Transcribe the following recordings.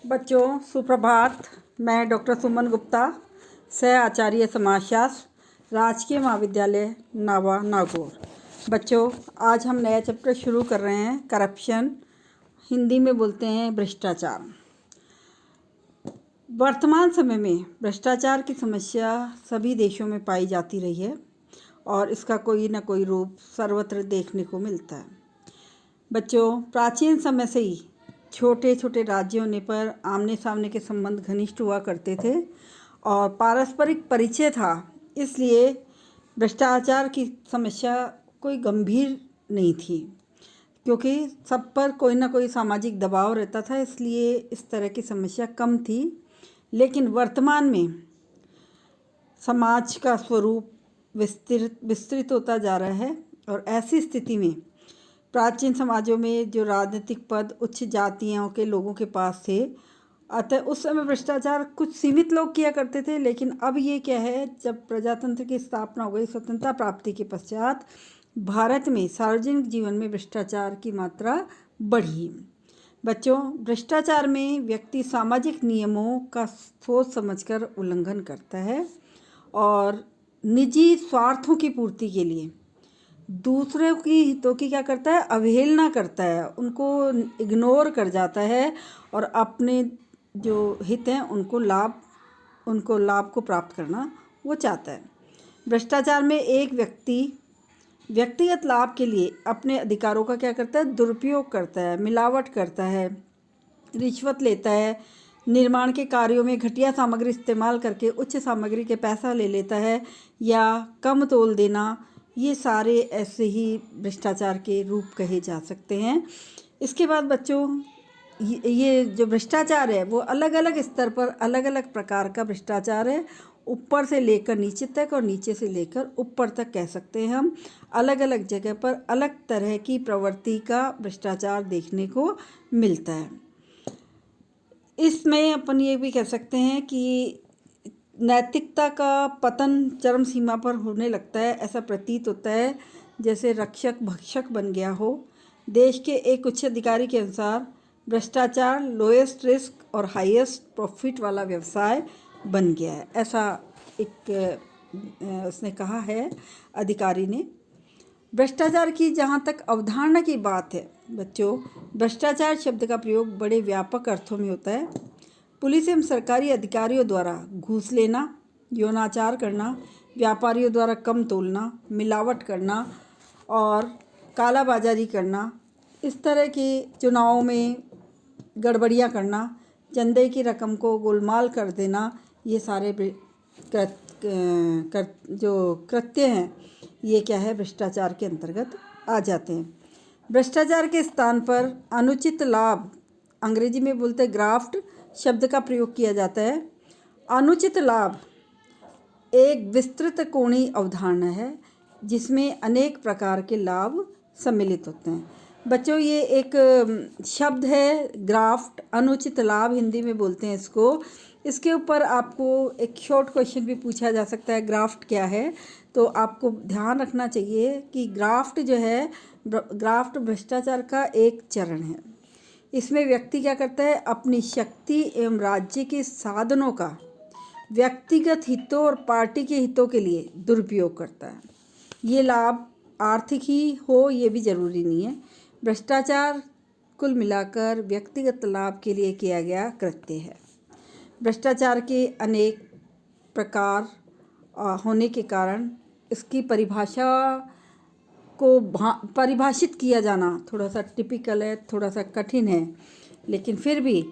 बच्चों सुप्रभात। मैं डॉक्टर सुमन गुप्ता, सह आचार्य समाजशास्त्र, राजकीय महाविद्यालय नावा नागौर। बच्चों आज हम नया चैप्टर शुरू कर रहे हैं, करप्शन, हिंदी में बोलते हैं भ्रष्टाचार। वर्तमान समय में भ्रष्टाचार की समस्या सभी देशों में पाई जाती रही है और इसका कोई न कोई रूप सर्वत्र देखने को मिलता है। बच्चों प्राचीन समय से ही छोटे छोटे राज्यों ने पर आमने सामने के संबंध घनिष्ठ हुआ करते थे और पारस्परिक परिचय था, इसलिए भ्रष्टाचार की समस्या कोई गंभीर नहीं थी, क्योंकि सब पर कोई ना कोई सामाजिक दबाव रहता था, इसलिए इस तरह की समस्या कम थी। लेकिन वर्तमान में समाज का स्वरूप विस्तृत होता जा रहा है और ऐसी स्थिति में प्राचीन समाजों में जो राजनीतिक पद उच्च जातियों के लोगों के पास थे, अतः उस समय भ्रष्टाचार कुछ सीमित लोग किया करते थे। लेकिन अब ये क्या है, जब प्रजातंत्र की स्थापना हो गई, स्वतंत्रता प्राप्ति के पश्चात भारत में सार्वजनिक जीवन में भ्रष्टाचार की मात्रा बढ़ी। बच्चों भ्रष्टाचार में व्यक्ति सामाजिक नियमों का सोच समझकर उल्लंघन करता है और निजी स्वार्थों की पूर्ति के लिए दूसरों की हितों की क्या करता है, अवहेलना करता है, उनको इग्नोर कर जाता है और अपने जो हित हैं उनको लाभ को प्राप्त करना वो चाहता है। भ्रष्टाचार में एक व्यक्ति व्यक्तिगत लाभ के लिए अपने अधिकारों का क्या करता है, दुरुपयोग करता है, मिलावट करता है, रिश्वत लेता है, निर्माण के कार्यों में घटिया सामग्री इस्तेमाल करके उच्च सामग्री के पैसा ले लेता है या कम तोल देना, ये सारे ऐसे ही भ्रष्टाचार के रूप कहे जा सकते हैं। इसके बाद बच्चों ये जो भ्रष्टाचार है वो अलग अलग स्तर पर अलग अलग प्रकार का भ्रष्टाचार है, ऊपर से लेकर नीचे तक और नीचे से लेकर ऊपर तक कह सकते हैं हम। अलग अलग जगह पर अलग तरह की प्रवृत्ति का भ्रष्टाचार देखने को मिलता है। इसमें अपन ये भी कह सकते हैं कि नैतिकता का पतन चरम सीमा पर होने लगता है। ऐसा प्रतीत होता है जैसे रक्षक भक्षक बन गया हो। देश के एक उच्च अधिकारी के अनुसार भ्रष्टाचार लोएस्ट रिस्क और हाईएस्ट प्रॉफिट वाला व्यवसाय बन गया है, ऐसा एक उसने कहा है अधिकारी ने। भ्रष्टाचार की जहाँ तक अवधारणा की बात है बच्चों, भ्रष्टाचार शब्द का प्रयोग बड़े व्यापक अर्थों में होता है। पुलिस एवं सरकारी अधिकारियों द्वारा घूस लेना, यौनाचार करना, व्यापारियों द्वारा कम तोलना, मिलावट करना और कालाबाजारी करना, इस तरह के चुनावों में गड़बड़ियाँ करना, चंदे की रकम को गोलमाल कर देना, ये सारे जो कृत्य हैं ये क्या है, भ्रष्टाचार के अंतर्गत आ जाते हैं। भ्रष्टाचार के स्थान पर अनुचित लाभ, अंग्रेजी में बोलते हैं ग्राफ्ट शब्द का प्रयोग किया जाता है। अनुचित लाभ एक विस्तृत कोणीय अवधारणा है जिसमें अनेक प्रकार के लाभ सम्मिलित होते हैं। बच्चों ये एक शब्द है ग्राफ्ट, अनुचित लाभ हिंदी में बोलते हैं इसको। इसके ऊपर आपको एक शॉर्ट क्वेश्चन भी पूछा जा सकता है, ग्राफ्ट क्या है। तो आपको ध्यान रखना चाहिए कि ग्राफ्ट जो है, ग्राफ्ट भ्रष्टाचार का एक चरण है। इसमें व्यक्ति क्या करता है, अपनी शक्ति एवं राज्य के साधनों का व्यक्तिगत हितों और पार्टी के हितों के लिए दुरुपयोग करता है। ये लाभ आर्थिक ही हो ये भी जरूरी नहीं है। भ्रष्टाचार कुल मिलाकर व्यक्तिगत लाभ के लिए किया गया कृत्य है। भ्रष्टाचार के अनेक प्रकार होने के कारण इसकी परिभाषा को परिभाषित किया जाना थोड़ा सा टिपिकल है, थोड़ा सा कठिन है, लेकिन फिर भी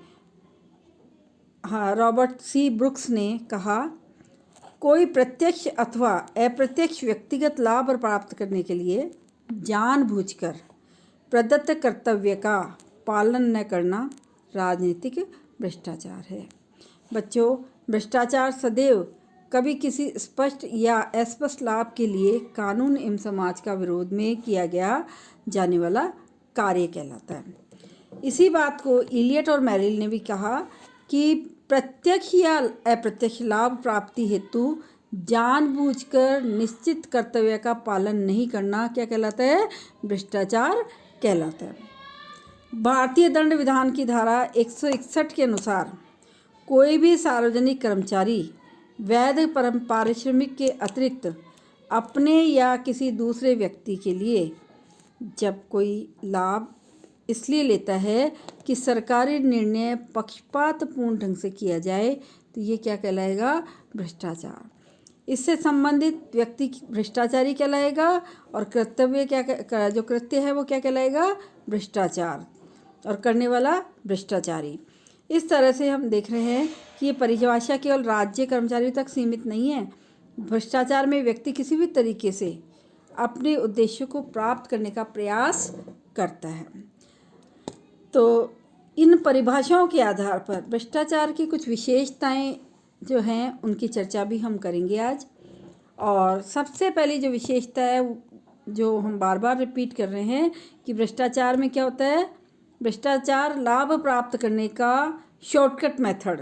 हाँ, रॉबर्ट सी ब्रुक्स ने कहा, कोई प्रत्यक्ष अथवा अप्रत्यक्ष व्यक्तिगत लाभ प्राप्त करने के लिए जानबूझकर प्रदत्त कर्तव्य का पालन न करना राजनीतिक भ्रष्टाचार है। बच्चों भ्रष्टाचार सदैव कभी किसी स्पष्ट या अस्पष्ट लाभ के लिए कानून एवं समाज का विरोध में किया गया जाने वाला कार्य कहलाता है। इसी बात को इलियट और मेरिल ने भी कहा कि प्रत्यक्ष या अप्रत्यक्ष लाभ प्राप्ति हेतु जानबूझकर निश्चित कर्तव्य का पालन नहीं करना क्या कहलाता है, भ्रष्टाचार कहलाता है। भारतीय दंड विधान की धारा 161 के अनुसार कोई भी सार्वजनिक कर्मचारी वैध पारिश्रमिक के अतिरिक्त अपने या किसी दूसरे व्यक्ति के लिए जब कोई लाभ इसलिए लेता है कि सरकारी निर्णय पक्षपातपूर्ण ढंग से किया जाए तो ये क्या कहलाएगा? भ्रष्टाचार। इससे संबंधित व्यक्ति भ्रष्टाचारी कहलाएगा और कर्तव्य जो कृत्य है वो क्या कहलाएगा? भ्रष्टाचार, और करने वाला भ्रष्टाचारी। इस तरह से हम देख रहे हैं कि ये परिभाषा केवल राज्य कर्मचारियों तक सीमित नहीं है। भ्रष्टाचार में व्यक्ति किसी भी तरीके से अपने उद्देश्यों को प्राप्त करने का प्रयास करता है। तो इन परिभाषाओं के आधार पर भ्रष्टाचार की कुछ विशेषताएं जो हैं उनकी चर्चा भी हम करेंगे आज। और सबसे पहली जो विशेषता है जो हम बार बार रिपीट कर रहे हैं कि भ्रष्टाचार में क्या होता है? भ्रष्टाचार लाभ प्राप्त करने का शॉर्टकट मेथड,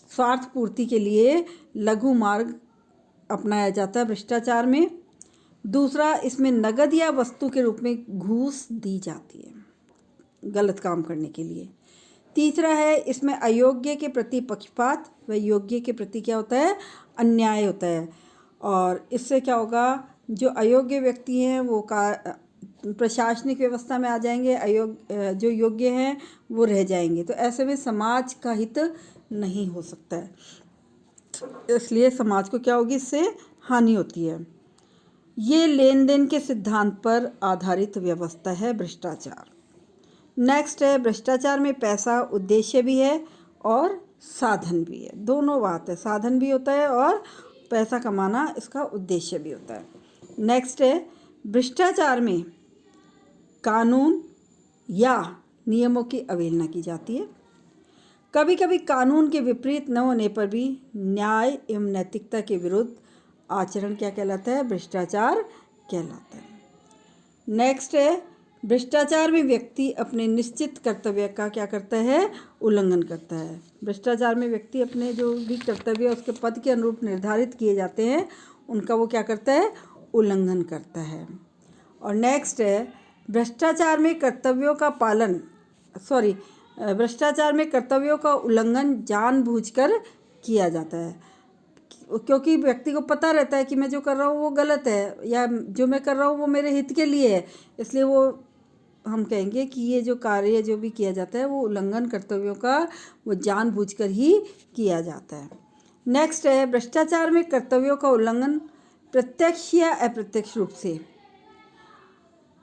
स्वार्थ पूर्ति के लिए लघु मार्ग अपनाया जाता है भ्रष्टाचार में। दूसरा, इसमें नगद या वस्तु के रूप में घूस दी जाती है गलत काम करने के लिए। तीसरा है, इसमें अयोग्य के प्रति पक्षपात व योग्य के प्रति क्या होता है? अन्याय होता है। और इससे क्या होगा? जो अयोग्य व्यक्ति हैं वो प्रशासनिक व्यवस्था में आ जाएंगे, जो योग्य हैं वो रह जाएंगे। तो ऐसे में समाज का हित नहीं हो सकता है, इसलिए समाज को क्या होगी? इससे हानि होती है। ये लेन देन के सिद्धांत पर आधारित व्यवस्था है भ्रष्टाचार। नेक्स्ट है, भ्रष्टाचार में पैसा उद्देश्य भी है और साधन भी है, दोनों बात है। साधन भी होता है और पैसा कमाना इसका उद्देश्य भी होता है। नेक्स्ट है, भ्रष्टाचार में कानून या नियमों की अवहेलना की जाती है। कभी कभी कानून के विपरीत न होने पर भी न्याय एवं नैतिकता के विरुद्ध आचरण क्या कहलाता है? भ्रष्टाचार कहलाता है। नेक्स्ट है, भ्रष्टाचार में व्यक्ति अपने निश्चित कर्तव्य का क्या करता है? उल्लंघन करता है। भ्रष्टाचार में व्यक्ति अपने जो भी कर्तव्य उसके पद के अनुरूप निर्धारित किए जाते हैं उनका वो क्या करता है? उल्लंघन करता है। और नेक्स्ट है, भ्रष्टाचार में कर्तव्यों का उल्लंघन जानबूझकर किया जाता है, क्योंकि व्यक्ति को पता रहता है कि मैं जो कर रहा हूँ वो गलत है या जो मैं कर रहा हूँ वो मेरे हित के लिए है, इसलिए वो हम कहेंगे कि ये जो कार्य जो भी किया जाता है वो उल्लंघन कर्तव्यों का वो जानबूझकर ही किया जाता है। नेक्स्ट है, भ्रष्टाचार में कर्तव्यों का उल्लंघन प्रत्यक्ष या अप्रत्यक्ष रूप से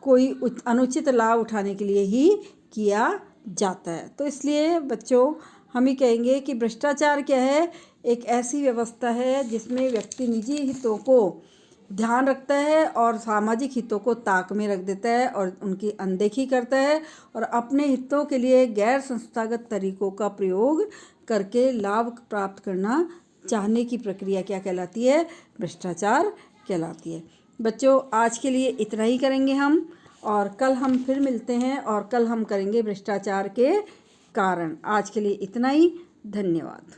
कोई अनुचित लाभ उठाने के लिए ही किया जाता है। तो इसलिए बच्चों हम ही कहेंगे कि भ्रष्टाचार क्या है? एक ऐसी व्यवस्था है जिसमें व्यक्ति निजी हितों को ध्यान रखता है और सामाजिक हितों को ताक में रख देता है और उनकी अनदेखी करता है और अपने हितों के लिए गैर संस्थागत तरीकों का प्रयोग करके लाभ प्राप्त करना चाहने की प्रक्रिया क्या कहलाती है? भ्रष्टाचार कहलाती है। बच्चों आज के लिए इतना ही करेंगे हम, और कल हम फिर मिलते हैं और कल हम करेंगे भ्रष्टाचार के कारण। आज के लिए इतना ही, धन्यवाद।